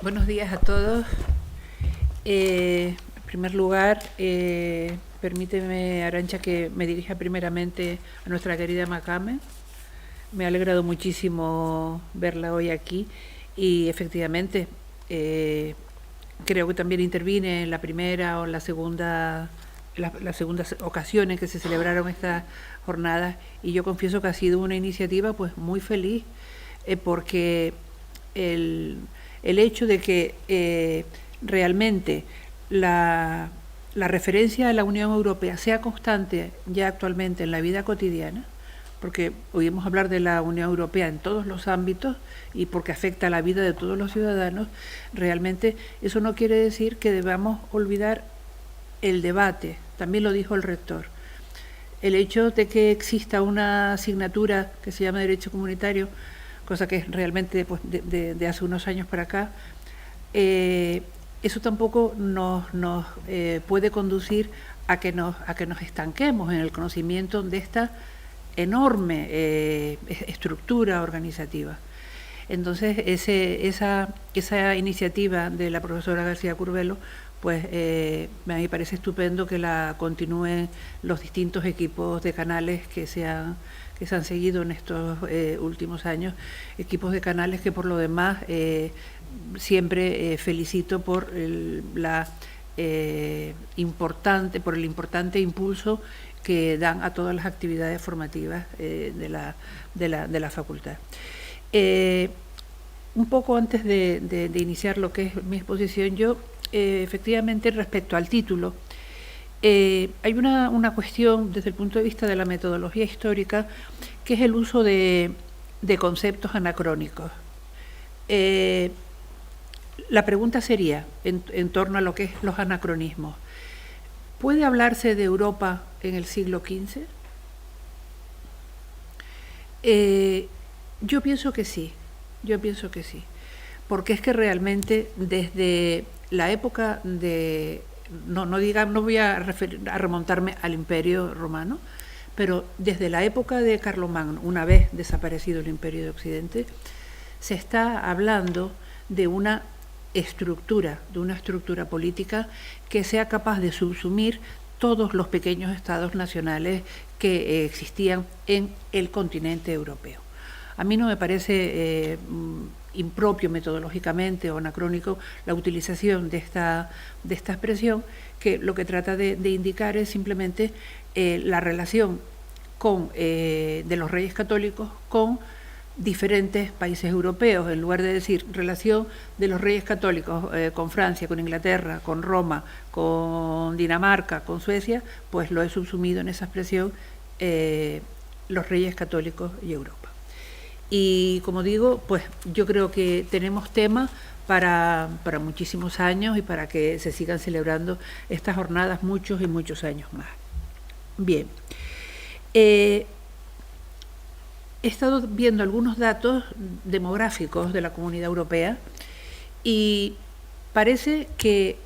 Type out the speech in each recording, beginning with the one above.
Buenos días a todos. En primer lugar, permíteme, Arantxa, que me dirija primeramente a nuestra querida Macame. Me ha alegrado muchísimo verla hoy aquí y efectivamente creo que también intervine en la primera o la segunda, las segundas ocasiones que se celebraron estas jornadas, y yo confieso que ha sido una iniciativa pues muy feliz, porque el hecho de que realmente la referencia a la Unión Europea sea constante ya actualmente en la vida cotidiana, porque oímos hablar de la Unión Europea en todos los ámbitos y porque afecta a la vida de todos los ciudadanos, realmente eso no quiere decir que debamos olvidar el debate. También lo dijo el rector. El hecho de que exista una asignatura que se llama Derecho Comunitario, cosa que es realmente pues, de hace unos años para acá, eso tampoco nos puede conducir a que nos estanquemos en el conocimiento de esta enorme estructura organizativa. Entonces, esa iniciativa de la profesora García Curbelo, pues me parece estupendo que la continúen los distintos equipos de canales que se han seguido en estos últimos años, equipos de canales que por lo demás siempre felicito por el importante impulso que dan a todas las actividades formativas de la facultad. Un poco antes de iniciar lo que es mi exposición, yo efectivamente respecto al título, hay una cuestión desde el punto de vista de la metodología histórica, que es el uso de conceptos anacrónicos. La pregunta sería, en torno a lo que es los anacronismos, ¿puede hablarse de Europa en el siglo XV? Yo pienso que sí, porque es que realmente desde la época de, no voy a remontarme al Imperio Romano, pero desde la época de Carlomagno, una vez desaparecido el Imperio de Occidente, se está hablando de una estructura política que sea capaz de subsumir todos los pequeños estados nacionales que existían en el continente europeo. A mí no me parece impropio metodológicamente o anacrónico la utilización de esta expresión, que lo que trata de indicar es simplemente la relación de los reyes católicos con diferentes países europeos. En lugar de decir relación de los reyes católicos con Francia, con Inglaterra, con Roma, con Dinamarca, con Suecia, pues lo he subsumido en esa expresión los reyes católicos y Europa. Y como digo, pues yo creo que tenemos tema para muchísimos años y para que se sigan celebrando estas jornadas muchos y muchos años más. Bien. He estado viendo algunos datos demográficos de la Comunidad Europea y parece que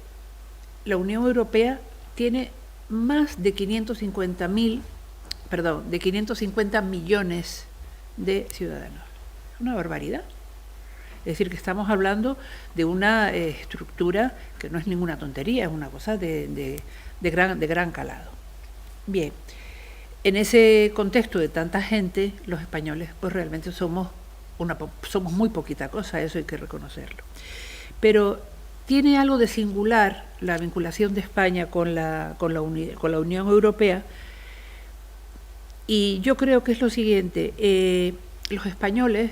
la Unión Europea tiene más de 550 millones de ciudadanos. Una barbaridad. Es decir, que estamos hablando de una estructura que no es ninguna tontería, es una cosa de gran calado. Bien. En ese contexto de tanta gente, los españoles pues realmente somos muy poquita cosa, eso hay que reconocerlo. Pero tiene algo de singular la vinculación de España con la Unión Europea, y yo creo que es lo siguiente: los españoles,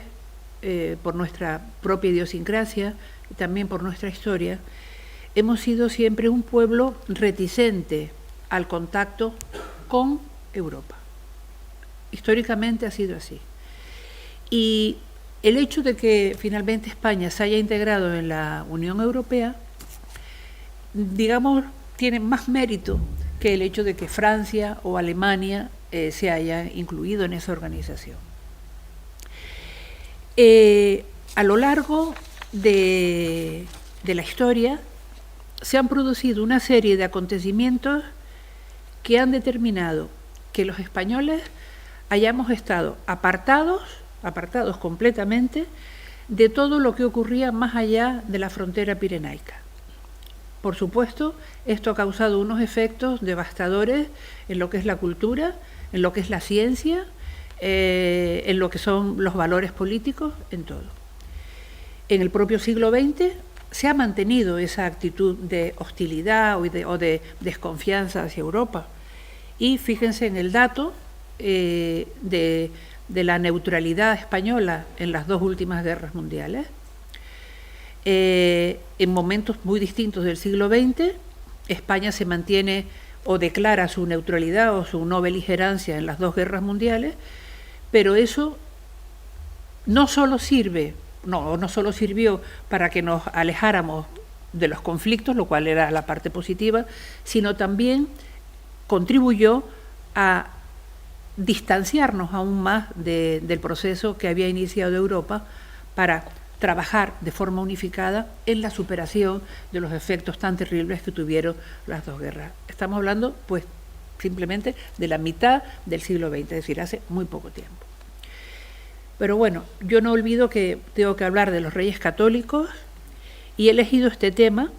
por nuestra propia idiosincrasia y también por nuestra historia, hemos sido siempre un pueblo reticente al contacto con Europa. Históricamente ha sido así. Y el hecho de que finalmente España se haya integrado en la Unión Europea, digamos, tiene más mérito que el hecho de que Francia o Alemania se hayan incluido en esa organización. A lo largo de la historia se han producido una serie de acontecimientos que han determinado que los españoles hayamos estado apartados apartados completamente de todo lo que ocurría más allá de la frontera pirenaica. Por supuesto, esto ha causado unos efectos devastadores en lo que es la cultura, en lo que es la ciencia, en lo que son los valores políticos, en todo. En el propio siglo XX se ha mantenido esa actitud de hostilidad o de desconfianza hacia Europa. Y fíjense en el dato de la neutralidad española en las dos últimas guerras mundiales. En momentos muy distintos del siglo XX, España se mantiene o declara su neutralidad o su no beligerancia en las dos guerras mundiales, pero eso no solo sirvió para que nos alejáramos de los conflictos, lo cual era la parte positiva, sino también contribuyó a distanciarnos aún más del proceso que había iniciado Europa para trabajar de forma unificada en la superación de los efectos tan terribles que tuvieron las dos guerras. Estamos hablando, pues, simplemente de la mitad del siglo XX, es decir, hace muy poco tiempo. Pero bueno, yo no olvido que tengo que hablar de los Reyes Católicos y he elegido este tema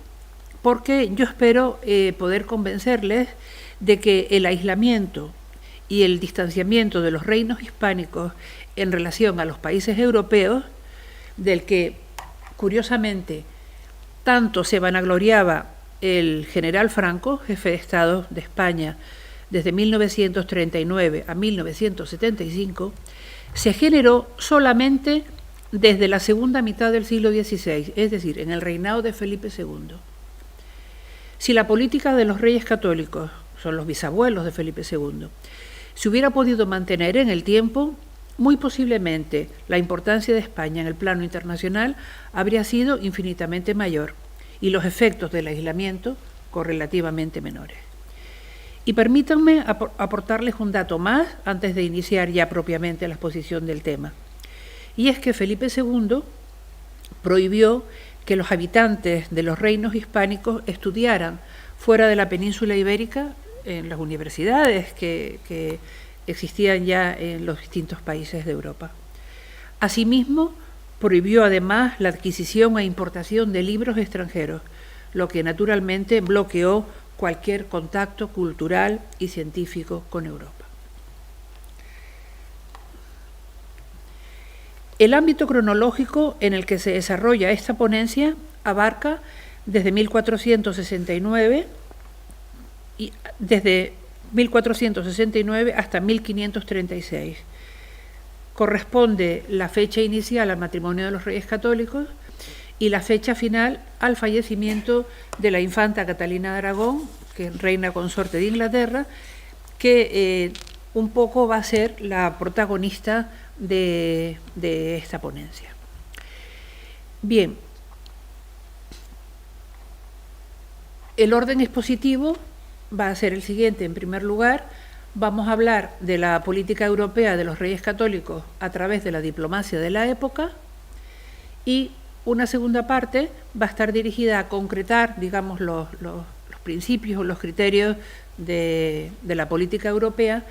porque yo espero poder convencerles de que el aislamiento y el distanciamiento de los reinos hispánicos en relación a los países europeos, del que, curiosamente, tanto se vanagloriaba el general Franco, jefe de Estado de España, desde 1939 a 1975, se generó solamente desde la segunda mitad del siglo XVI, es decir, en el reinado de Felipe II. Si la política de los reyes católicos, son los bisabuelos de Felipe II, se hubiera podido mantener en el tiempo, muy posiblemente la importancia de España en el plano internacional habría sido infinitamente mayor y los efectos del aislamiento correlativamente menores. Y permítanme aportarles un dato más antes de iniciar ya propiamente la exposición del tema. Y es que Felipe II prohibió que los habitantes de los reinos hispánicos estudiaran fuera de la península ibérica en las universidades que existían ya en los distintos países de Europa. Asimismo, prohibió además la adquisición e importación de libros extranjeros, lo que naturalmente bloqueó cualquier contacto cultural y científico con Europa. El ámbito cronológico en el que se desarrolla esta ponencia abarca desde 1469 hasta 1536. Corresponde la fecha inicial al matrimonio de los Reyes Católicos y la fecha final al fallecimiento de la infanta Catalina de Aragón, que es reina consorte de Inglaterra, que un poco va a ser la protagonista de esta ponencia. Bien, el orden expositivo va a ser el siguiente. En primer lugar, vamos a hablar de la política europea de los Reyes Católicos a través de la diplomacia de la época, y una segunda parte va a estar dirigida a concretar, digamos, los principios o los criterios de la política europea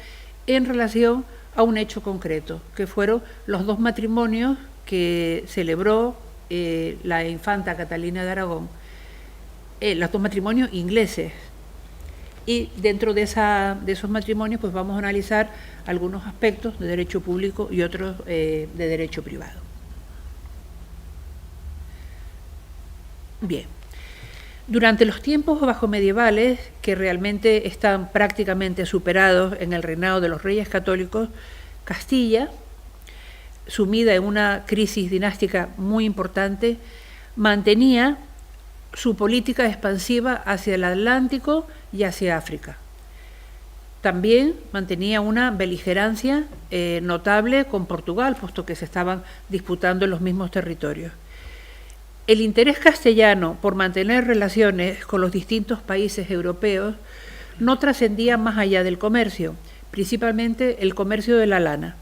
en relación a un hecho concreto, que fueron los dos matrimonios que celebró la infanta Catalina de Aragón, los dos matrimonios ingleses. Y dentro de esos matrimonios pues vamos a analizar algunos aspectos de derecho público y otros de derecho privado. Bien, durante los tiempos bajomedievales, que realmente están prácticamente superados en el reinado de los Reyes Católicos, Castilla, sumida en una crisis dinástica muy importante, mantenía su política expansiva hacia el Atlántico y hacia África. También mantenía una beligerancia notable con Portugal, puesto que se estaban disputando los mismos territorios. El interés castellano por mantener relaciones con los distintos países europeos no trascendía más allá del comercio, principalmente el comercio de la lana,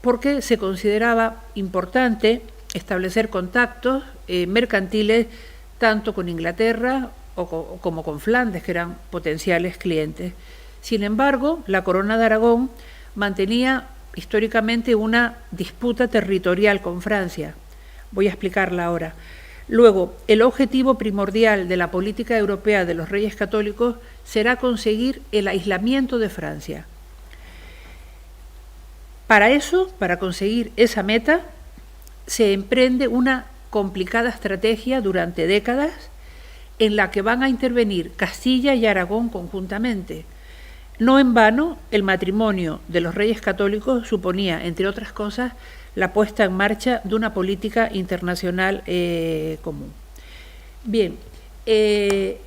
porque se consideraba importante establecer contactos mercantiles tanto con Inglaterra como con Flandes, que eran potenciales clientes. Sin embargo, la Corona de Aragón mantenía históricamente una disputa territorial con Francia. Voy a explicarla ahora. Luego, el objetivo primordial de la política europea de los Reyes Católicos será conseguir el aislamiento de Francia. Para eso, para conseguir esa meta, se emprende una complicada estrategia durante décadas en la que van a intervenir Castilla y Aragón conjuntamente. No en vano, el matrimonio de los Reyes Católicos suponía, entre otras cosas, la puesta en marcha de una política internacional común. Bien, el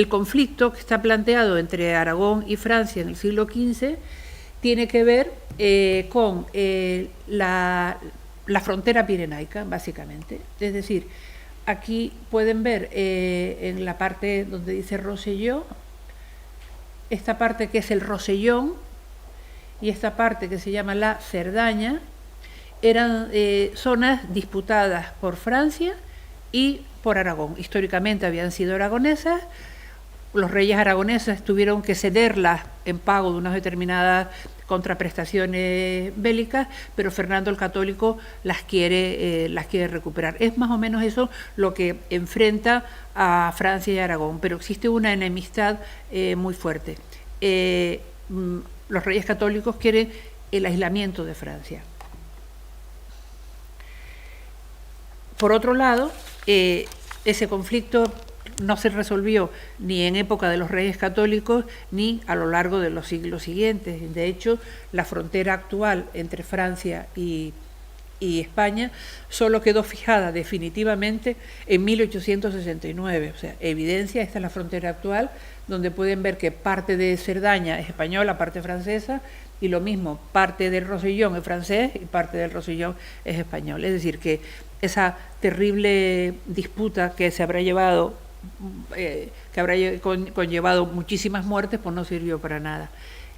conflicto que está planteado entre Aragón y Francia en el siglo XV tiene que ver con la frontera pirenaica, básicamente. Es decir, aquí pueden ver en la parte donde dice Roselló, esta parte que es el Rosellón y esta parte que se llama la Cerdaña, eran zonas disputadas por Francia y por Aragón. Históricamente habían sido aragonesas. Los reyes aragoneses tuvieron que cederlas en pago de unas determinadas contraprestaciones bélicas, pero Fernando el Católico las quiere recuperar. Es más o menos eso lo que enfrenta a Francia y Aragón, pero existe una enemistad muy fuerte. Los Reyes Católicos quieren el aislamiento de Francia. Por otro lado, ese conflicto no se resolvió ni en época de los Reyes Católicos ni a lo largo de los siglos siguientes. De hecho, la frontera actual entre Francia y España solo quedó fijada definitivamente en 1869. O sea, evidencia, esta es la frontera actual, donde pueden ver que parte de Cerdaña es española, parte francesa, y lo mismo, parte del Rosellón es francés y parte del Rosellón es español. Es decir, que esa terrible disputa que se habrá llevado, que habrá conllevado muchísimas muertes, pues no sirvió para nada.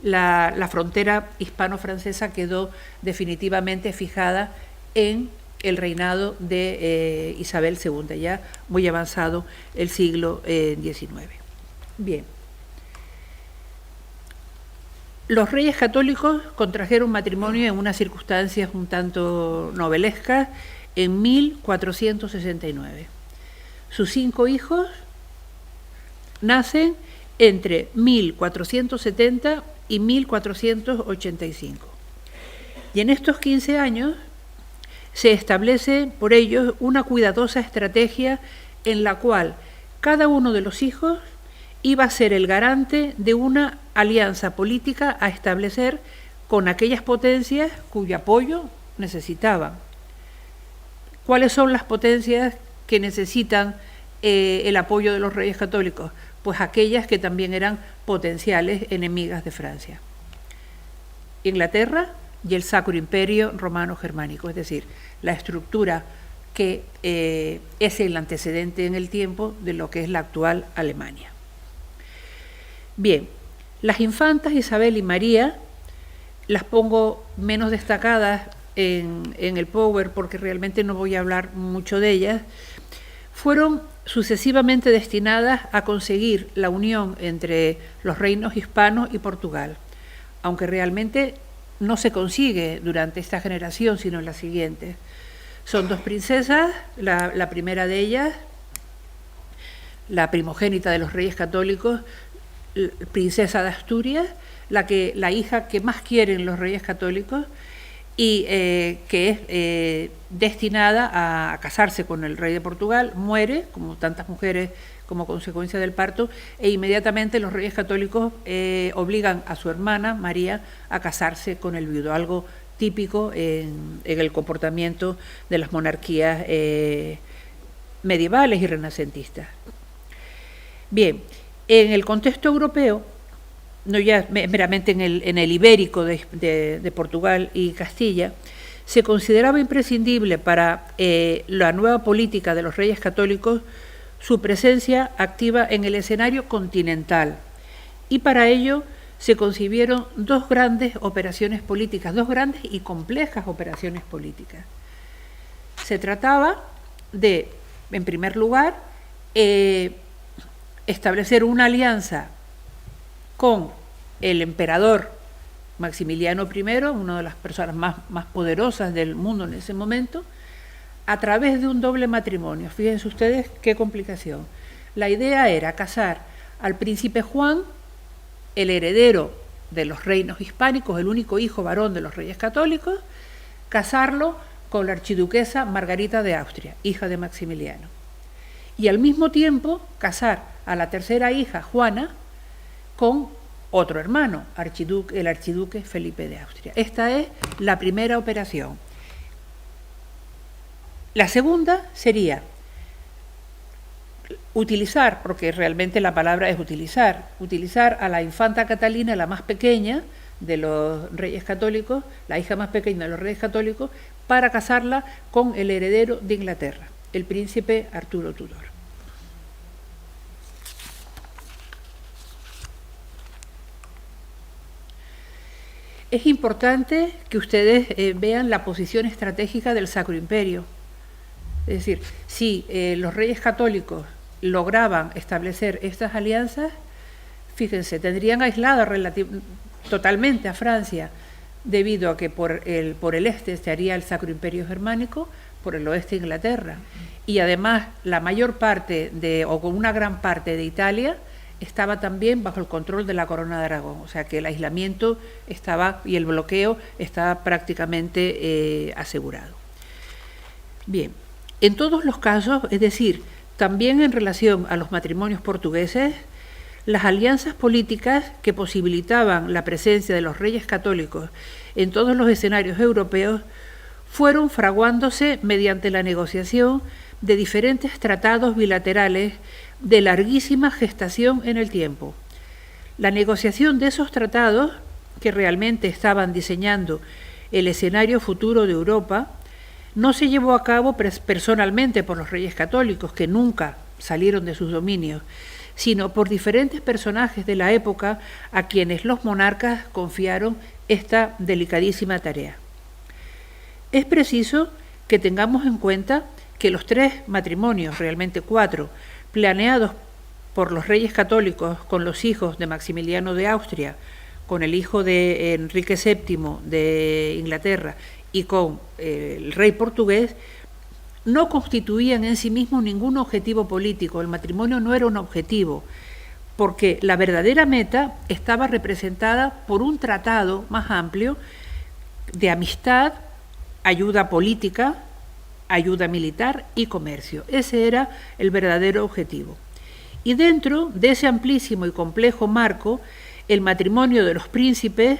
La frontera hispano-francesa quedó definitivamente fijada en el reinado de Isabel II, ya muy avanzado el siglo XIX. Bien. Los Reyes Católicos contrajeron matrimonio en unas circunstancias un tanto novelescas en 1469. Sus 5 hijos nacen entre 1470 y 1485. Y en estos 15 años se establece por ellos una cuidadosa estrategia en la cual cada uno de los hijos iba a ser el garante de una alianza política a establecer con aquellas potencias cuyo apoyo necesitaban. ¿Cuáles son las potencias que necesitan el apoyo de los Reyes Católicos? Pues aquellas que también eran potenciales enemigas de Francia. Inglaterra y el Sacro Imperio Romano Germánico, es decir, la estructura que es el antecedente en el tiempo de lo que es la actual Alemania. Bien, las infantas Isabel y María las pongo menos destacadas en el Power porque realmente no voy a hablar mucho de ellas. Fueron sucesivamente destinadas a conseguir la unión entre los reinos hispanos y Portugal, aunque realmente no se consigue durante esta generación, sino en la siguiente. Son 2 princesas, la primera de ellas, la primogénita de los Reyes Católicos, princesa de Asturias, la hija que más quieren los Reyes Católicos y que es destinada a casarse con el rey de Portugal, muere, como tantas mujeres, como consecuencia del parto, e inmediatamente los Reyes Católicos obligan a su hermana, María, a casarse con el viudo, algo típico en el comportamiento de las monarquías medievales y renacentistas. Bien, en el contexto europeo, no ya meramente en el ibérico de Portugal y Castilla, se consideraba imprescindible para la nueva política de los Reyes Católicos su presencia activa en el escenario continental, y para ello se concibieron 2 grandes operaciones políticas, 2 grandes y complejas operaciones políticas. Se trataba de, en primer lugar, establecer una alianza con el emperador Maximiliano I, una de las personas más poderosas del mundo en ese momento, a través de un doble matrimonio. Fíjense ustedes qué complicación. La idea era casar al príncipe Juan, el heredero de los reinos hispánicos, el único hijo varón de los reyes católicos, casarlo con la archiduquesa Margarita de Austria, hija de Maximiliano. Y al mismo tiempo casar a la tercera hija, Juana, con otro hermano, el archiduque Felipe de Austria. Esta es la primera operación. La segunda sería utilizar, porque realmente la palabra es utilizar a la infanta Catalina, la más pequeña de los reyes católicos, la hija más pequeña de los reyes católicos, para casarla con el heredero de Inglaterra, el príncipe Arturo Tudor. Es importante que ustedes vean la posición estratégica del Sacro Imperio. Es decir, si los reyes católicos lograban establecer estas alianzas, fíjense, tendrían aislada totalmente a Francia, debido a que por el este se haría el Sacro Imperio Germánico, por el oeste Inglaterra, y además la mayor parte o con una gran parte de Italia estaba también bajo el control de la Corona de Aragón, o sea que el aislamiento estaba y el bloqueo estaba prácticamente asegurado. Bien, en todos los casos, es decir, también en relación a los matrimonios portugueses, las alianzas políticas que posibilitaban la presencia de los reyes católicos en todos los escenarios europeos fueron fraguándose mediante la negociación de diferentes tratados bilaterales de larguísima gestación en el tiempo. La negociación de esos tratados, que realmente estaban diseñando el escenario futuro de Europa, no se llevó a cabo personalmente por los reyes católicos, que nunca salieron de sus dominios, sino por diferentes personajes de la época a quienes los monarcas confiaron esta delicadísima tarea. Es preciso que tengamos en cuenta que los 3 matrimonios, realmente 4, planeados por los reyes católicos con los hijos de Maximiliano de Austria, con el hijo de Enrique VII de Inglaterra y con el rey portugués, no constituían en sí mismos ningún objetivo político. El matrimonio no era un objetivo, porque la verdadera meta estaba representada por un tratado más amplio de amistad, ayuda política, ayuda militar y comercio. Ese era el verdadero objetivo. Y dentro de ese amplísimo y complejo marco, el matrimonio de los príncipes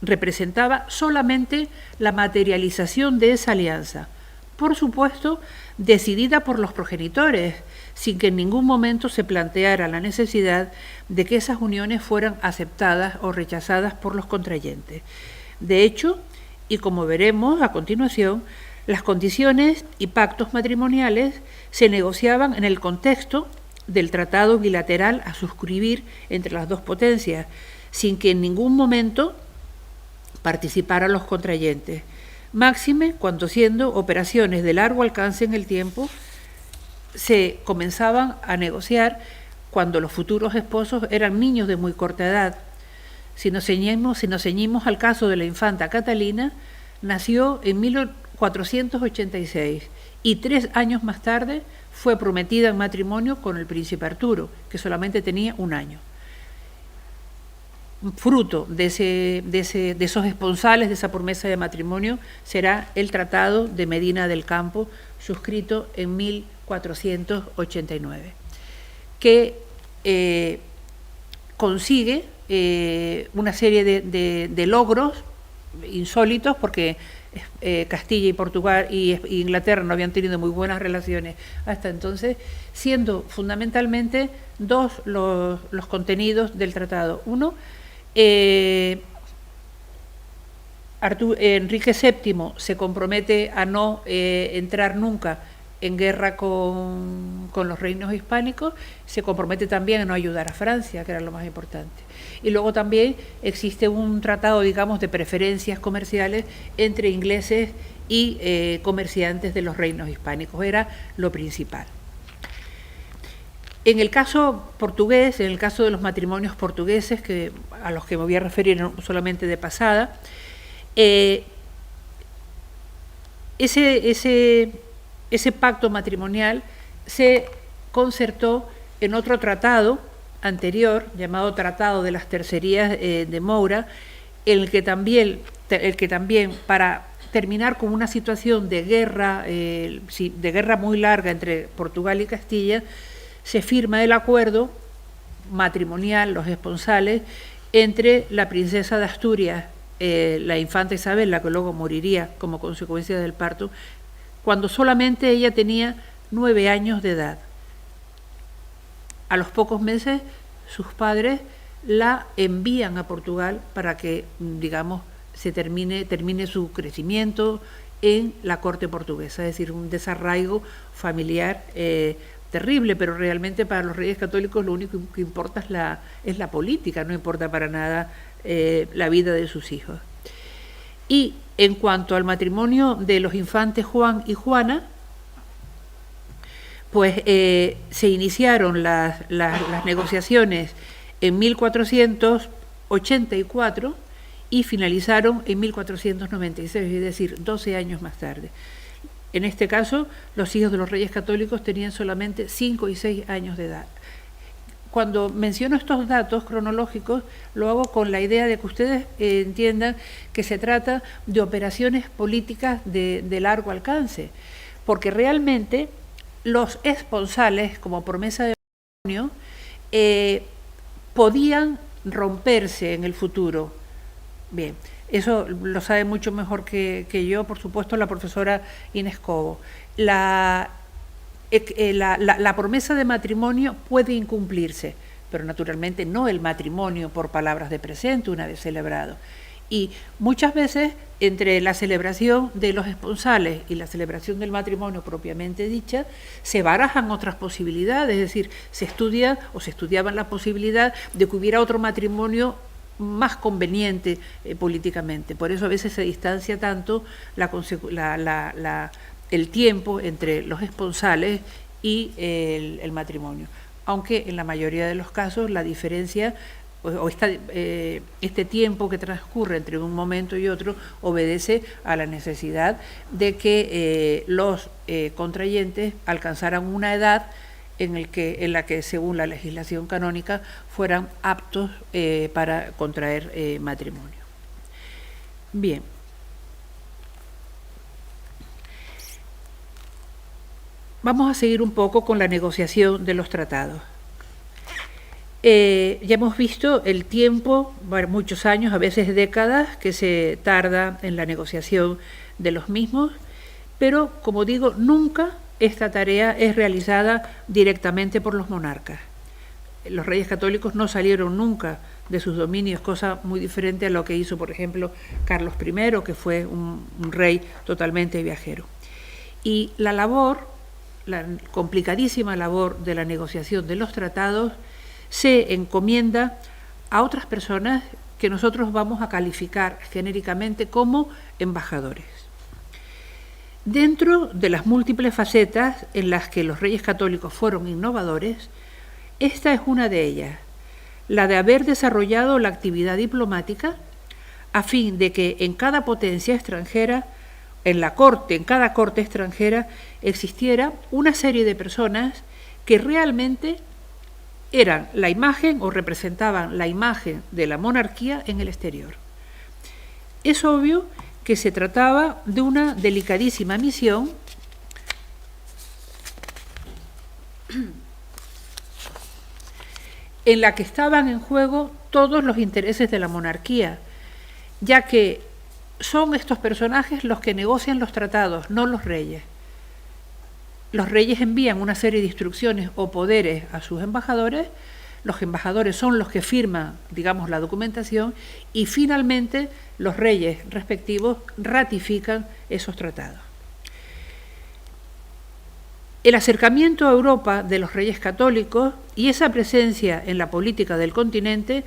representaba solamente la materialización de esa alianza, por supuesto, decidida por los progenitores, sin que en ningún momento se planteara la necesidad de que esas uniones fueran aceptadas o rechazadas por los contrayentes. De hecho, y como veremos a continuación, las condiciones y pactos matrimoniales se negociaban en el contexto del tratado bilateral a suscribir entre las dos potencias, sin que en ningún momento participaran los contrayentes. Máxime cuando, siendo operaciones de largo alcance en el tiempo, se comenzaban a negociar cuando los futuros esposos eran niños de muy corta edad. Si nos ceñimos al caso de la infanta Catalina, nació en 1486 y 3 años más tarde fue prometida en matrimonio con el príncipe Arturo, que solamente tenía 1 año. Fruto de esos esponsales, de esa promesa de matrimonio, será el Tratado de Medina del Campo, suscrito en 1489, que consigue una serie de logros insólitos, porque Castilla y Portugal y Inglaterra no habían tenido muy buenas relaciones hasta entonces, siendo fundamentalmente 2 los contenidos del tratado. Uno, Enrique VII se compromete a no entrar nunca en guerra con los reinos hispánicos, se compromete también a no ayudar a Francia, que era lo más importante. Y luego también existe un tratado, digamos, de preferencias comerciales entre ingleses y comerciantes de los reinos hispánicos, era lo principal. En el caso portugués, en el caso de los matrimonios portugueses, a los que me voy a referir solamente de pasada, ese pacto matrimonial se concertó en otro tratado anterior, llamado Tratado de las Tercerías de Moura, el que también para terminar con una situación de guerra muy larga entre Portugal y Castilla, se firma el acuerdo matrimonial, los esponsales, entre la princesa de Asturias, la infanta Isabel, la que luego moriría como consecuencia del parto, cuando solamente ella tenía 9 años de edad. A los pocos meses, sus padres la envían a Portugal para que, digamos, termine su crecimiento en la corte portuguesa, es decir, un desarraigo familiar terrible, pero realmente para los reyes católicos lo único que importa es la política, no importa para nada la vida de sus hijos. Y en cuanto al matrimonio de los infantes Juan y Juana, pues se iniciaron las negociaciones en 1484 y finalizaron en 1496, es decir, 12 años más tarde. En este caso, los hijos de los reyes católicos tenían solamente 5 y 6 años de edad. Cuando menciono estos datos cronológicos, lo hago con la idea de que ustedes entiendan que se trata de operaciones políticas de largo alcance, porque realmente los esponsales, como promesa de matrimonio, podían romperse en el futuro. Bien, eso lo sabe mucho mejor que yo, por supuesto, la profesora Inés Cobo. La promesa de matrimonio puede incumplirse, pero naturalmente no el matrimonio por palabras de presente una vez celebrado. Y muchas veces entre la celebración de los esponsales y la celebración del matrimonio propiamente dicha, se barajan otras posibilidades, es decir, se estudiaban la posibilidad de que hubiera otro matrimonio más conveniente políticamente. Por eso a veces se distancia tanto el tiempo entre los esponsales y el matrimonio. Aunque en la mayoría de los casos la diferencia este tiempo que transcurre entre un momento y otro obedece a la necesidad de que los contrayentes alcanzaran una edad en la que, según la legislación canónica, fueran aptos para contraer matrimonio. Bien. Vamos a seguir un poco con la negociación de los tratados. Ya hemos visto el tiempo, muchos años, a veces décadas, que se tarda en la negociación de los mismos, pero, como digo, nunca esta tarea es realizada directamente por los monarcas. Los reyes católicos no salieron nunca de sus dominios, cosa muy diferente a lo que hizo, por ejemplo, Carlos I, que fue un rey totalmente viajero. Y la complicadísima labor de la negociación de los tratados se encomienda a otras personas que nosotros vamos a calificar genéricamente como embajadores. Dentro de las múltiples facetas en las que los reyes católicos fueron innovadores, esta es una de ellas, la de haber desarrollado la actividad diplomática a fin de que en cada potencia extranjera, en cada corte extranjera, existiera una serie de personas que realmente eran la imagen o representaban la imagen de la monarquía en el exterior. Es obvio que se trataba de una delicadísima misión en la que estaban en juego todos los intereses de la monarquía, ya que son estos personajes los que negocian los tratados, no los reyes. Los reyes envían una serie de instrucciones o poderes a sus embajadores, los embajadores son los que firman, digamos, la documentación y finalmente los reyes respectivos ratifican esos tratados. El acercamiento a Europa de los reyes católicos y esa presencia en la política del continente,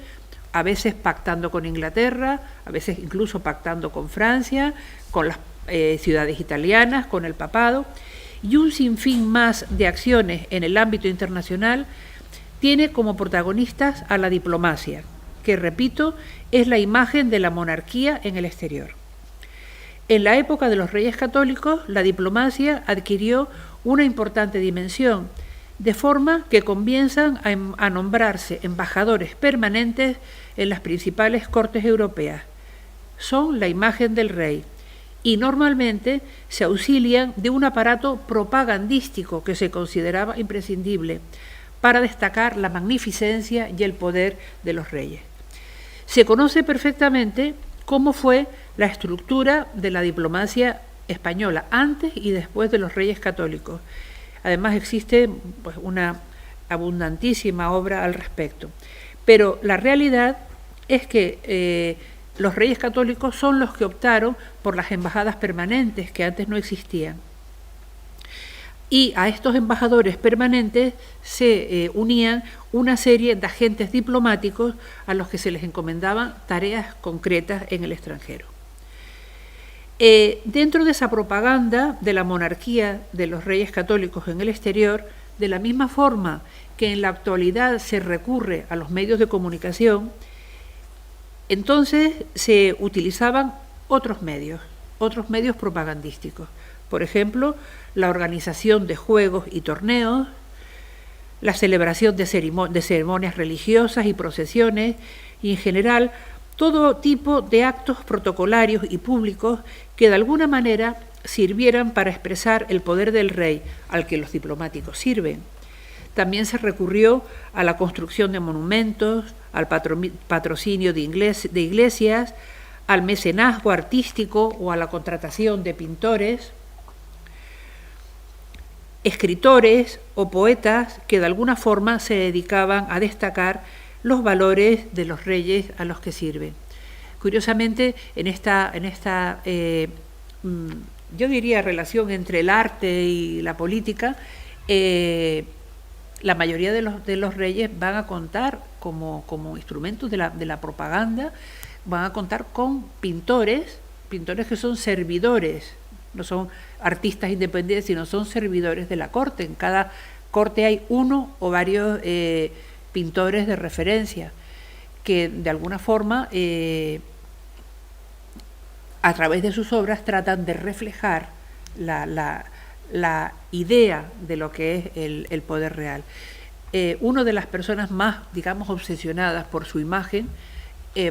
a veces pactando con Inglaterra, a veces incluso pactando con Francia, con las ciudades italianas, con el papado, y un sinfín más de acciones en el ámbito internacional tiene como protagonistas a la diplomacia, que, repito, es la imagen de la monarquía en el exterior. En la época de los Reyes Católicos, la diplomacia adquirió una importante dimensión, de forma que comienzan a nombrarse embajadores permanentes en las principales cortes europeas. Son la imagen del rey y normalmente se auxilian de un aparato propagandístico que se consideraba imprescindible para destacar la magnificencia y el poder de los reyes. Se conoce perfectamente cómo fue la estructura de la diplomacia española antes y después de los Reyes Católicos. Además existe pues, una abundantísima obra al respecto. Pero la realidad es que los Reyes Católicos son los que optaron por las embajadas permanentes, que antes no existían. Y a estos embajadores permanentes se unían una serie de agentes diplomáticos a los que se les encomendaban tareas concretas en el extranjero. Dentro de esa propaganda de la monarquía de los Reyes Católicos en el exterior, de la misma forma que en la actualidad se recurre a los medios de comunicación, entonces se utilizaban otros medios propagandísticos. Por ejemplo, la organización de juegos y torneos, la celebración de ceremonias religiosas y procesiones, y en general todo tipo de actos protocolarios y públicos que de alguna manera sirvieran para expresar el poder del rey al que los diplomáticos sirven. También se recurrió a la construcción de monumentos, al patrocinio de iglesias, al mecenazgo artístico o a la contratación de pintores, escritores o poetas que de alguna forma se dedicaban a destacar los valores de los reyes a los que sirven. Curiosamente, en esta yo diría relación entre el arte y la política, la mayoría de los reyes van a contar como instrumentos de la propaganda, van a contar con pintores que son servidores, no son artistas independientes, sino son servidores de la corte. En cada corte hay uno o varios pintores de referencia que de alguna forma a través de sus obras tratan de reflejar la idea de lo que es el poder real. Una de las personas más, digamos, obsesionadas por su imagen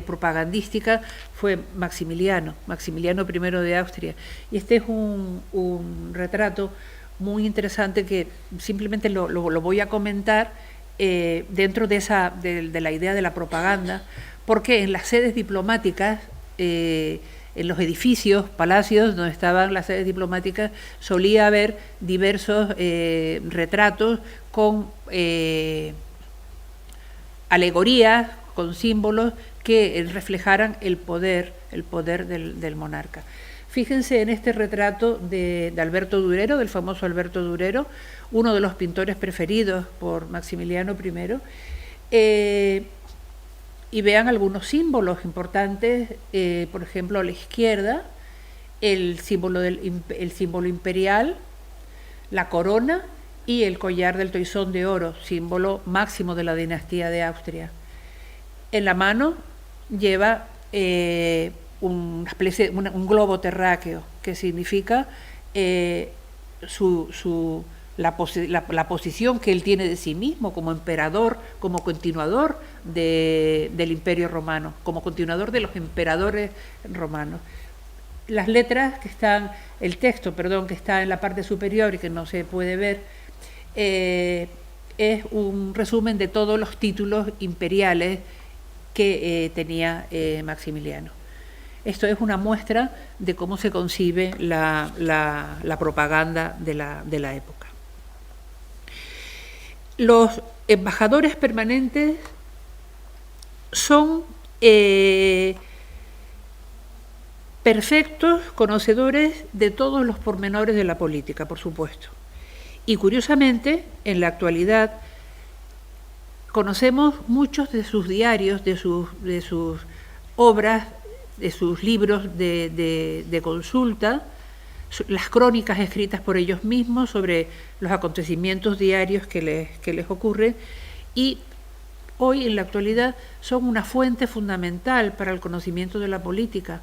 propagandística fue Maximiliano I de Austria. Y este es un retrato muy interesante que simplemente lo voy a comentar dentro de la idea de la propaganda, porque en las sedes diplomáticas, en los edificios, palacios donde estaban las sedes diplomáticas, solía haber diversos retratos con alegorías, con símbolos que reflejaran el poder del monarca. Fíjense en este retrato de Alberto Durero, del famoso Alberto Durero, uno de los pintores preferidos por Maximiliano I, y vean algunos símbolos importantes, por ejemplo, a la izquierda, el símbolo imperial, la corona y el collar del toisón de oro, símbolo máximo de la dinastía de Austria. En la mano lleva un globo terráqueo, que significa la posición que él tiene de sí mismo como emperador, como continuador del Imperio Romano, como continuador de los emperadores romanos. Las letras que están, el texto, perdón, que está en la parte superior y que no se puede ver, es un resumen de todos los títulos imperiales que tenía Maximiliano. Esto es una muestra de cómo se concibe la propaganda de la época. Los embajadores permanentes son perfectos conocedores de todos los pormenores de la política, por supuesto. Y curiosamente, en la actualidad, conocemos muchos de sus diarios, de sus obras, de sus libros de consulta, las crónicas escritas por ellos mismos sobre los acontecimientos diarios que les ocurren, y hoy, en la actualidad, son una fuente fundamental para el conocimiento de la política,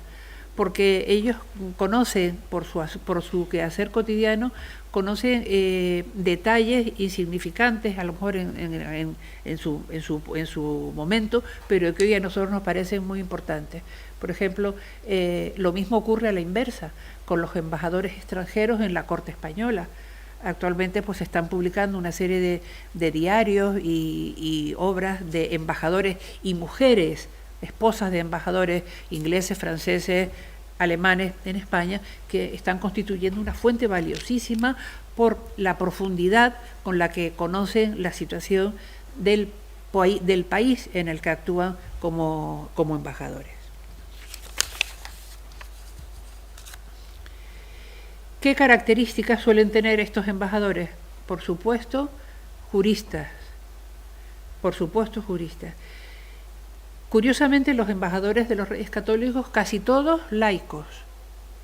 porque ellos conocen, por su quehacer cotidiano, conocen detalles insignificantes, a lo mejor en su momento, pero que hoy a nosotros nos parecen muy importantes. Por ejemplo, lo mismo ocurre a la inversa, con los embajadores extranjeros en la Corte Española. Actualmente pues se están publicando una serie de diarios y obras de embajadores y mujeres, esposas de embajadores ingleses, franceses, alemanes en España, que están constituyendo una fuente valiosísima por la profundidad con la que conocen la situación del país en el que actúan como embajadores. ¿Qué características suelen tener estos embajadores? Por supuesto, juristas. Por supuesto, juristas. Curiosamente, los embajadores de los Reyes Católicos, casi todos laicos.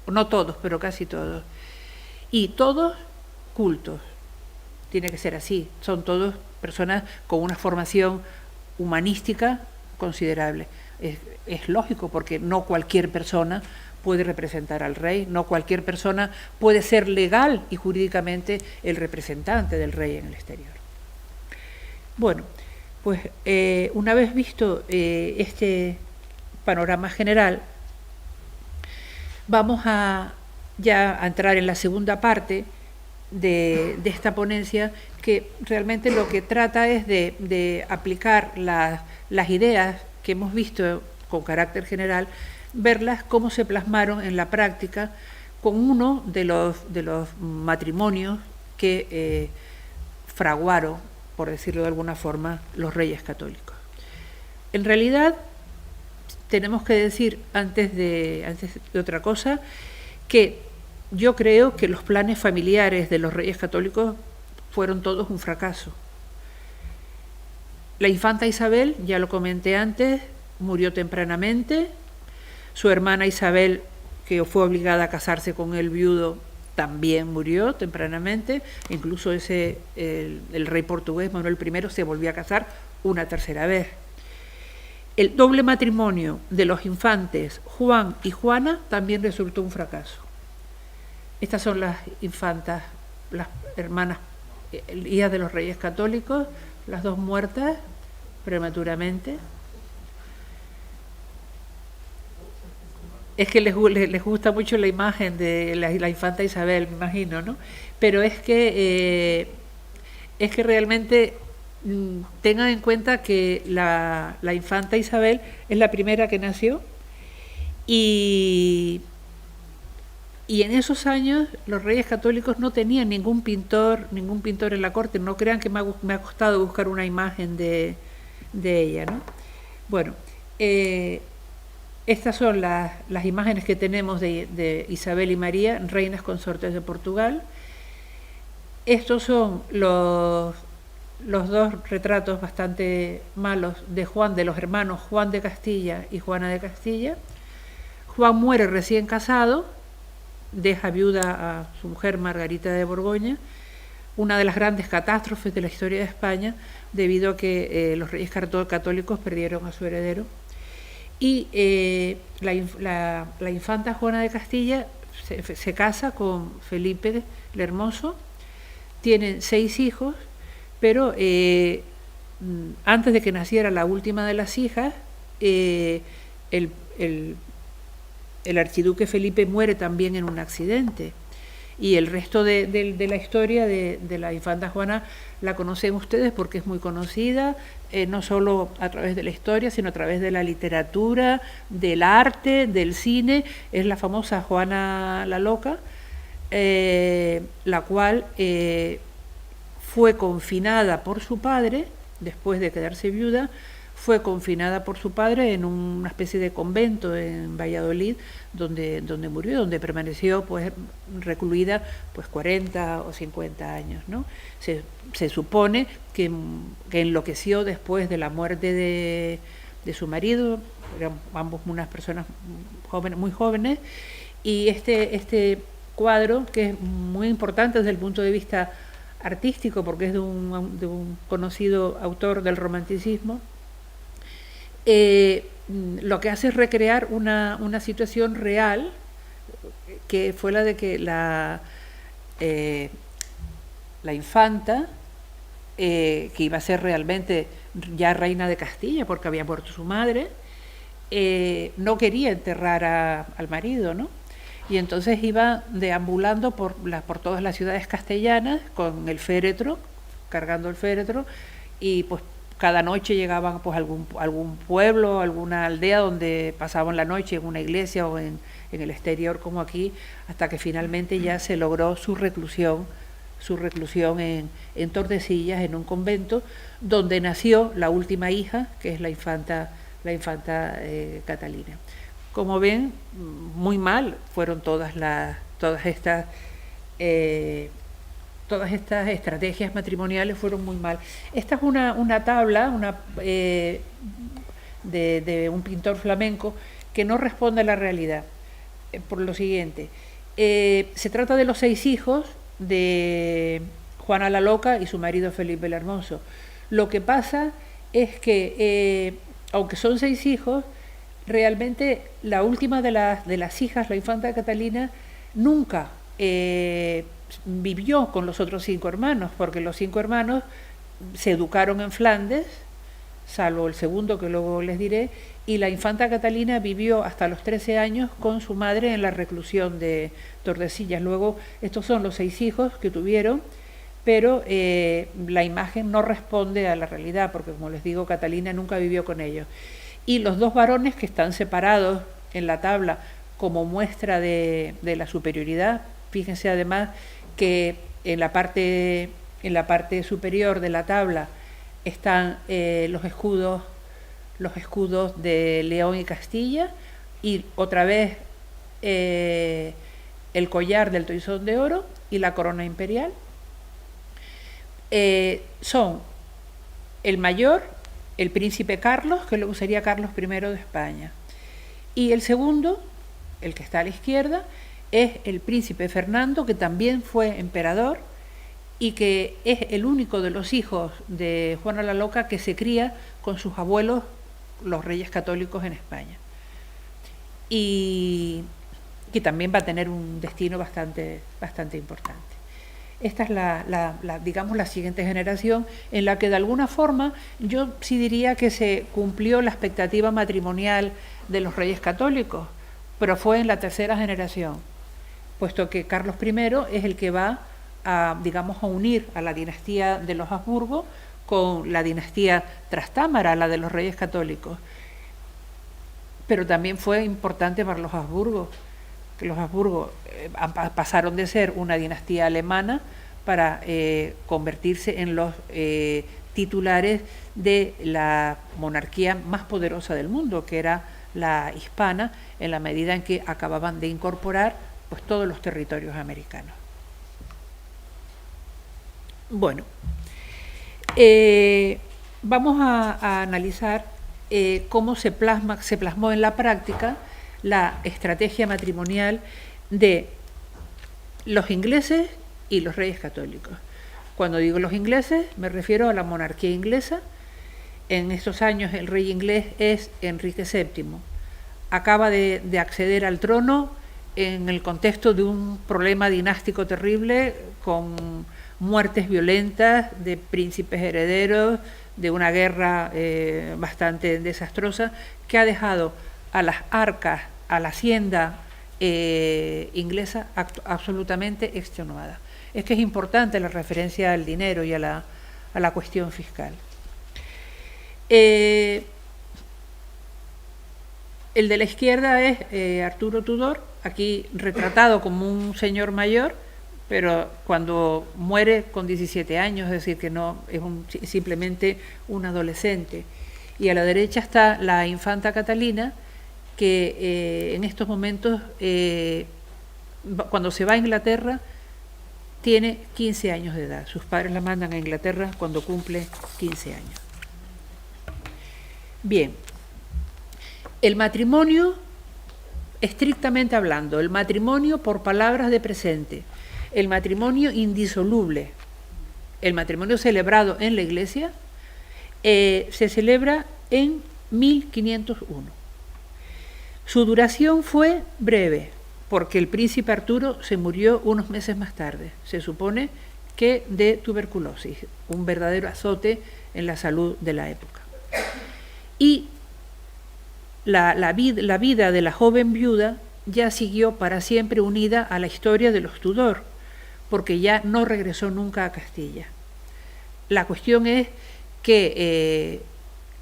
No todos, pero casi todos. Y todos cultos. Tiene que ser así. Son todos personas con una formación humanística considerable. Es lógico, porque no cualquier persona puede representar al rey, no cualquier persona puede ser legal y jurídicamente el representante del rey en el exterior. Bueno, pues una vez visto este panorama general, vamos ya a entrar en la segunda parte de esta ponencia, que realmente lo que trata es de aplicar las ideas que hemos visto con carácter general, verlas cómo se plasmaron en la práctica con uno de los matrimonios que fraguaron, por decirlo de alguna forma, los Reyes Católicos. En realidad, tenemos que decir, antes de otra cosa, que yo creo que los planes familiares de los Reyes Católicos fueron todos un fracaso. La infanta Isabel, ya lo comenté antes, murió tempranamente. Su hermana Isabel, que fue obligada a casarse con el viudo, también murió tempranamente. Incluso el rey portugués Manuel I se volvió a casar una tercera vez. El doble matrimonio de los infantes Juan y Juana también resultó un fracaso. Estas son las infantas, las hermanas, hijas de los Reyes Católicos, las dos muertas prematuramente. Es que les gusta mucho la imagen de la infanta Isabel, me imagino, ¿no? Pero es que realmente tengan en cuenta que la infanta Isabel es la primera que nació, y en esos años los Reyes Católicos no tenían ningún pintor en la corte. No crean que me ha costado buscar una imagen de ella, ¿no? Bueno, estas son las imágenes que tenemos de Isabel y María, reinas consortes de Portugal. Estos son los dos retratos bastante malos de los hermanos Juan de Castilla y Juana de Castilla. Juan muere recién casado, deja viuda a su mujer Margarita de Borgoña, una de las grandes catástrofes de la historia de España, debido a que los Reyes Católicos perdieron a su heredero. Y la infanta Juana de Castilla se casa con Felipe el Hermoso, tienen 6 hijos, pero antes de que naciera la última de las hijas, el archiduque Felipe muere también en un accidente. Y el resto de la historia de la infanta Juana la conocen ustedes, porque es muy conocida, no solo a través de la historia, sino a través de la literatura, del arte, del cine. Es la famosa Juana la Loca, la cual fue confinada por su padre, después de quedarse viuda, fue confinada por su padre en una especie de convento en Valladolid, donde murió, donde permaneció pues recluida pues 40 o 50 años, ¿no? Se supone que enloqueció después de la muerte de su marido. Eran ambos unas personas jóvenes, muy jóvenes, y este cuadro, que es muy importante desde el punto de vista artístico, porque es de un conocido autor del romanticismo, lo que hace es recrear una situación real, que fue la de que la infanta, que iba a ser realmente ya reina de Castilla porque había muerto su madre, no quería enterrar al marido, ¿no? Y entonces iba deambulando por todas las ciudades castellanas con el féretro, cargando el féretro, y pues cada noche llegaban pues algún pueblo, alguna aldea donde pasaban la noche, en una iglesia o en el exterior como aquí, hasta que finalmente ya se logró su reclusión en Tordesillas, en un convento, donde nació la última hija, que es la infanta Catalina. Como ven, muy mal fueron todas estas estrategias matrimoniales, fueron muy mal. Esta es una tabla de un pintor flamenco que no responde a la realidad, por lo siguiente. Se trata de los 6 hijos de Juana la Loca y su marido Felipe el Hermoso. Lo que pasa es que, aunque son 6 hijos, realmente la última de las hijas, la infanta Catalina, nunca vivió con los otros 5 hermanos, porque los 5 hermanos se educaron en Flandes, salvo el segundo que luego les diré, y la infanta Catalina vivió hasta los 13 años con su madre en la reclusión de Tordesillas. Luego, estos son los 6 hijos que tuvieron, pero la imagen no responde a la realidad, porque como les digo, Catalina nunca vivió con ellos. Y los 2 varones que están separados en la tabla como muestra de la superioridad, fíjense además que en la parte superior de la tabla están los escudos de León y Castilla, y otra vez el collar del Toisón de Oro y la corona imperial. Son el mayor, el príncipe Carlos, que luego sería Carlos I de España, y el segundo, el que está a la izquierda, es el príncipe Fernando, que también fue emperador y que es el único de los hijos de Juana la Loca que se cría con sus abuelos, los reyes católicos en España, y que también va a tener un destino bastante importante. Esta es digamos, la siguiente generación, en la que de alguna forma yo sí diría que se cumplió la expectativa matrimonial de los reyes católicos, pero fue en la tercera generación, puesto que Carlos I es el que va a unir a la dinastía de los Habsburgo con la dinastía trastámara, la de los reyes católicos. Pero también fue importante para los Habsburgo, que los Habsburgo pasaron de ser una dinastía alemana para convertirse en los titulares de la monarquía más poderosa del mundo, que era la hispana, en la medida en que acababan de incorporar pues todos los territorios americanos. Bueno, vamos a analizar cómo se plasmó en la práctica la estrategia matrimonial de los ingleses y los reyes católicos. Cuando digo los ingleses, me refiero a la monarquía inglesa. En estos años el rey inglés es Enrique VII. Acaba de acceder al trono en el contexto de un problema dinástico terrible, con muertes violentas de príncipes herederos, de una guerra bastante desastrosa, que ha dejado a las arcas, a la hacienda inglesa absolutamente extenuada. Es que es importante la referencia al dinero y a la cuestión fiscal. El de la izquierda es Arturo Tudor, aquí retratado como un señor mayor, pero cuando muere con 17 años, es decir, que no es simplemente un adolescente. Y a la derecha está la infanta Catalina, que en estos momentos, cuando se va a Inglaterra, tiene 15 años de edad. Sus padres la mandan a Inglaterra cuando cumple 15 años. Bien, el matrimonio, estrictamente hablando, el matrimonio por palabras de presente, el matrimonio indisoluble el matrimonio celebrado en la iglesia se celebra en 1501. Su duración fue breve, porque el príncipe Arturo se murió unos meses más tarde, se supone que de tuberculosis, un verdadero azote en la salud de la época. Y la vida de la joven viuda ya siguió para siempre unida a la historia de los Tudor, porque ya no regresó nunca a Castilla. La cuestión es que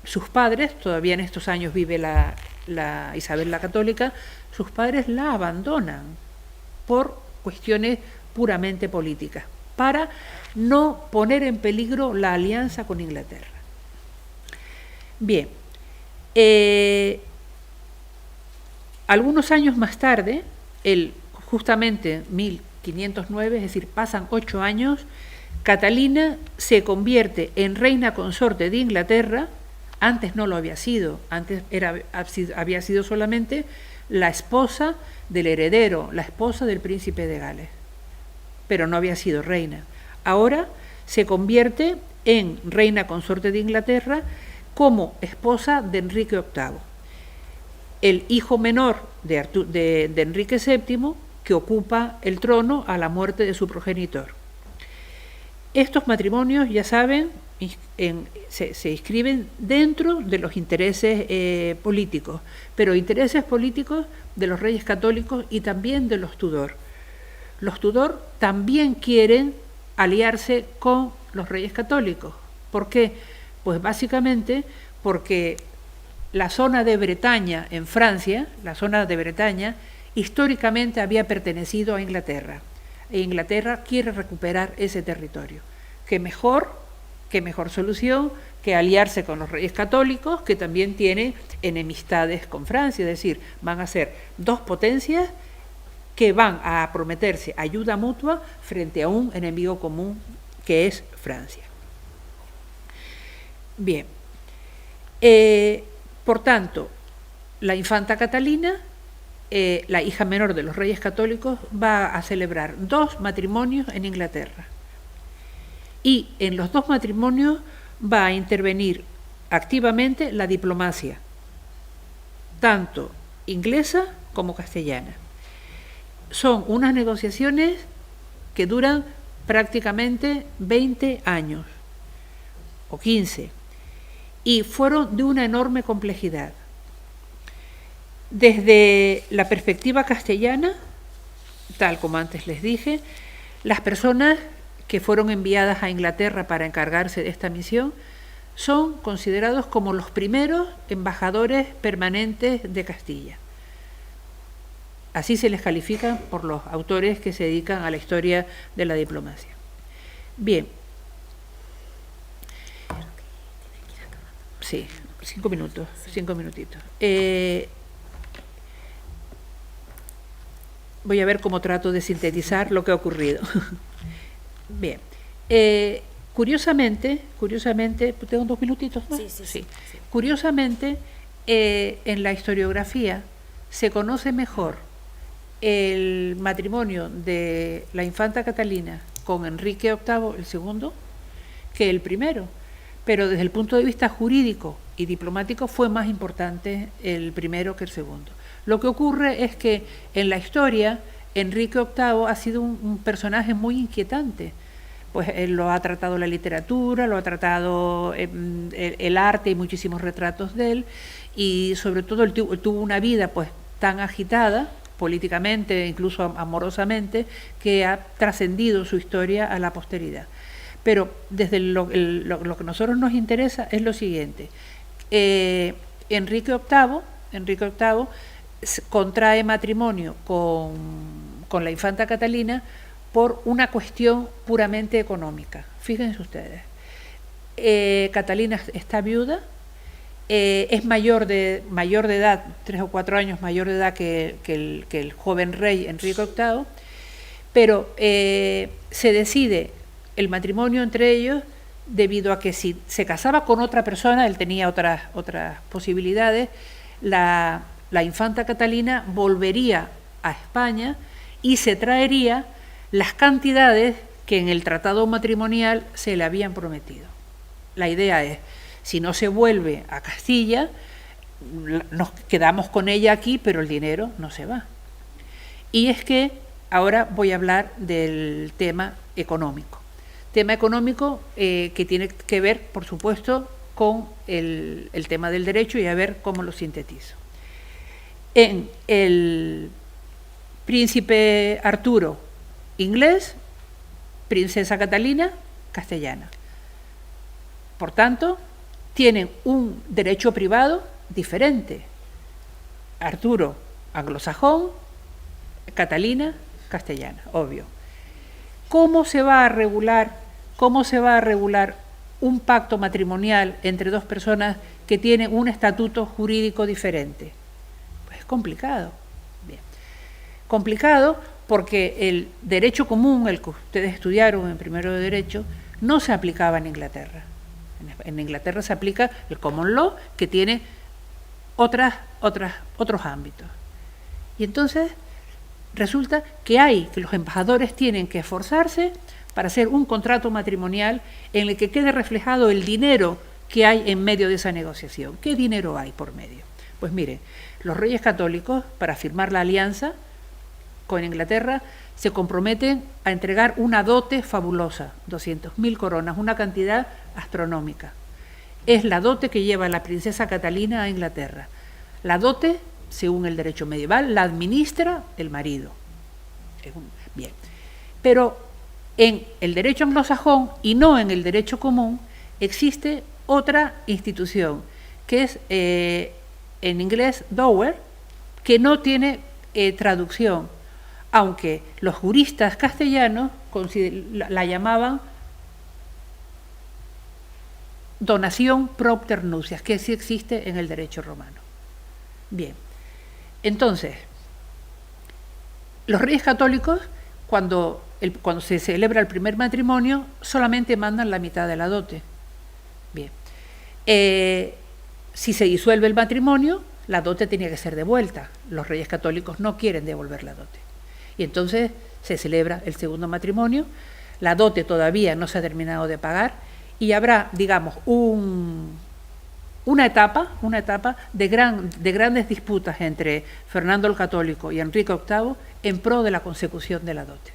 sus padres, todavía en estos años vive la Isabel la Católica, sus padres la abandonan por cuestiones puramente políticas, para no poner en peligro la alianza con Inglaterra. Bien, algunos años más tarde, justamente 1509, es decir, pasan 8 años, Catalina se convierte en reina consorte de Inglaterra. Antes no lo había sido, antes había sido solamente la esposa del heredero, la esposa del príncipe de Gales, pero no había sido reina. Ahora se convierte en reina consorte de Inglaterra como esposa de Enrique VIII, el hijo menor de Enrique VII, que ocupa el trono a la muerte de su progenitor. Estos matrimonios, ya saben, se inscriben dentro de los intereses políticos, pero intereses políticos de los reyes católicos y también de los Tudor. Los Tudor también quieren aliarse con los reyes católicos. ¿Por qué? Pues básicamente porque la zona de Bretaña en Francia, la zona de Bretaña, históricamente había pertenecido a Inglaterra, e Inglaterra quiere recuperar ese territorio. ¿Qué mejor solución que aliarse con los reyes católicos, que también tienen enemistades con Francia? Es decir, van a ser dos potencias que van a prometerse ayuda mutua frente a un enemigo común que es Francia. Bien, por tanto, la infanta Catalina, la hija menor de los reyes católicos, va a celebrar 2 matrimonios en Inglaterra. Y en los 2 matrimonios va a intervenir activamente la diplomacia, tanto inglesa como castellana. Son unas negociaciones que duran prácticamente 20 años o 15 y fueron de una enorme complejidad. Desde la perspectiva castellana, tal como antes les dije, las personas que fueron enviadas a Inglaterra para encargarse de esta misión son considerados como los primeros embajadores permanentes de Castilla. Así se les califica por los autores que se dedican a la historia de la diplomacia. Bien. Sí, 5 minutos, 5 minutitos. Voy a ver cómo trato de sintetizar lo que ha ocurrido. Bien. Curiosamente, ¿tengo 2 minutitos más? Sí. Curiosamente, en la historiografía se conoce mejor el matrimonio de la infanta Catalina con Enrique VIII, el segundo, que el primero. Pero desde el punto de vista jurídico y diplomático fue más importante el primero que el segundo. Lo que ocurre es que en la historia Enrique VIII ha sido un personaje muy inquietante. Pues él lo ha tratado la literatura, lo ha tratado el arte y muchísimos retratos de él, y sobre todo él tuvo una vida pues tan agitada políticamente, incluso amorosamente, que ha trascendido su historia a la posteridad. Pero desde lo que a nosotros nos interesa es lo siguiente. Enrique VIII contrae matrimonio con la infanta Catalina por una cuestión puramente económica. Fíjense ustedes. Catalina está viuda, es mayor de edad, 3 o 4 años mayor de edad que el joven rey Enrique VIII, pero se decide el matrimonio entre ellos debido a que si se casaba con otra persona, él tenía otras posibilidades, la infanta Catalina volvería a España y se traería las cantidades que en el tratado matrimonial se le habían prometido. La idea es, si no se vuelve a Castilla, nos quedamos con ella aquí, pero el dinero no se va. Y es que ahora voy a hablar del tema económico. Tema económico que tiene que ver, por supuesto, con el tema del derecho, y a ver cómo lo sintetizo. En el príncipe Arturo, inglés; princesa Catalina, castellana. Por tanto, tienen un derecho privado diferente. Arturo, anglosajón; Catalina, castellana, obvio. ¿Cómo se va a regular un pacto matrimonial entre dos personas que tienen un estatuto jurídico diferente? Pues es complicado. Bien. Complicado porque el derecho común, el que ustedes estudiaron en primero de Derecho, no se aplicaba en Inglaterra. En Inglaterra se aplica el common law, que tiene otros ámbitos. Y entonces resulta que los embajadores tienen que esforzarse para hacer un contrato matrimonial en el que quede reflejado el dinero que hay en medio de esa negociación. ¿Qué dinero hay por medio? Pues miren, los reyes católicos, para firmar la alianza con Inglaterra, se comprometen a entregar una dote fabulosa, 200.000 coronas, una cantidad astronómica. Es la dote que lleva la princesa Catalina a Inglaterra. La dote, según el derecho medieval, la administra el marido. Bien. Pero en el derecho anglosajón y no en el derecho común existe otra institución, que es en inglés dower, que no tiene traducción, aunque los juristas castellanos la llamaban donación propter nuptias, que sí existe en el derecho romano. Bien, entonces, los reyes católicos, cuando se celebra el primer matrimonio, solamente mandan la mitad de la dote. Bien, si se disuelve el matrimonio, la dote tenía que ser devuelta. Los reyes católicos no quieren devolver la dote. Y entonces se celebra el segundo matrimonio, la dote todavía no se ha terminado de pagar, y habrá, digamos, una etapa de grandes disputas entre Fernando el Católico y Enrique VIII en pro de la consecución de la dote.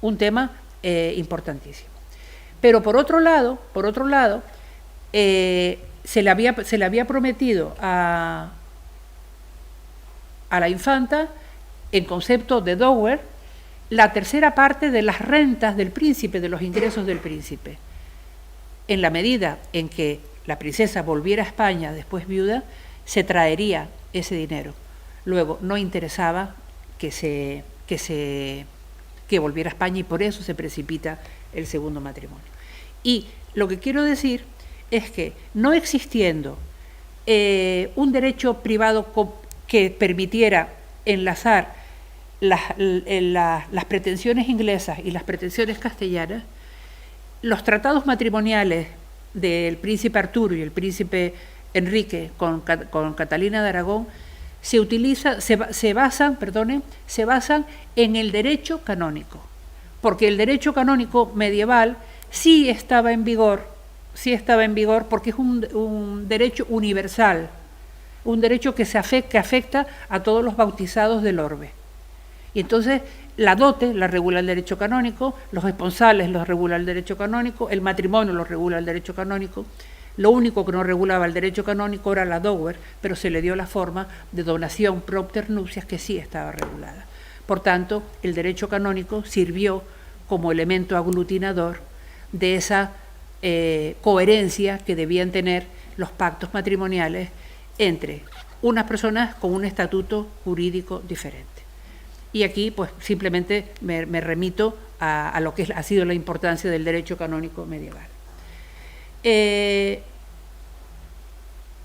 Un tema importantísimo. Pero por otro lado, se le había prometido a la infanta, en concepto de dower, la tercera parte de las rentas del príncipe, de los ingresos del príncipe. En la medida en que la princesa volviera a España después viuda, se traería ese dinero. Luego no interesaba que volviera a España, y por eso se precipita el segundo matrimonio. Y lo que quiero decir es que, no existiendo un derecho privado que permitiera enlazar las pretensiones inglesas y las pretensiones castellanas, los tratados matrimoniales del príncipe Arturo y el príncipe Enrique con Catalina de Aragón se basan en el derecho canónico, porque el derecho canónico medieval sí estaba en vigor, porque es un derecho universal, un derecho que afecta a todos los bautizados del orbe. Y entonces la dote la regula el derecho canónico, los esponsales los regula el derecho canónico, el matrimonio lo regula el derecho canónico. Lo único que no regulaba el derecho canónico era la dower, pero se le dio la forma de donación propter nuptias, que sí estaba regulada. Por tanto, el derecho canónico sirvió como elemento aglutinador de esa coherencia que debían tener los pactos matrimoniales entre unas personas con un estatuto jurídico diferente. Y aquí, pues, simplemente me remito a lo que ha sido la importancia del derecho canónico medieval.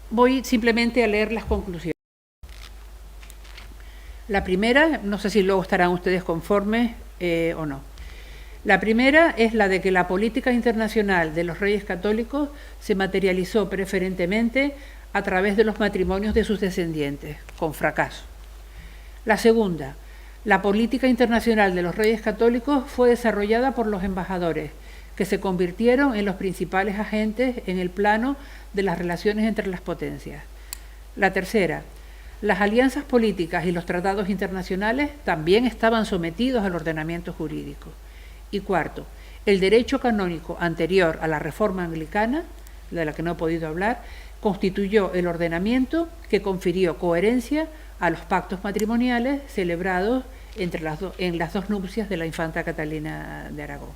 Voy simplemente a leer las conclusiones. La primera, no sé si luego estarán ustedes conformes o no. La primera es la de que la política internacional de los reyes católicos se materializó preferentemente a través de los matrimonios de sus descendientes, con fracaso. La segunda, La política internacional de los Reyes Católicos fue desarrollada por los embajadores, que se convirtieron en los principales agentes en el plano de las relaciones entre las potencias. La tercera, las alianzas políticas y los tratados internacionales también estaban sometidos al ordenamiento jurídico. Y cuarto, el derecho canónico anterior a la reforma anglicana, de la que no he podido hablar, constituyó el ordenamiento que confirió coherencia a los pactos matrimoniales celebrados en las dos nupcias de la infanta Catalina de Aragón.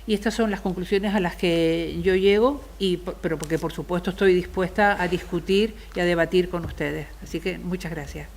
Y estas son las conclusiones a las que yo llego, pero porque por supuesto estoy dispuesta a discutir y a debatir con ustedes. Así que muchas gracias.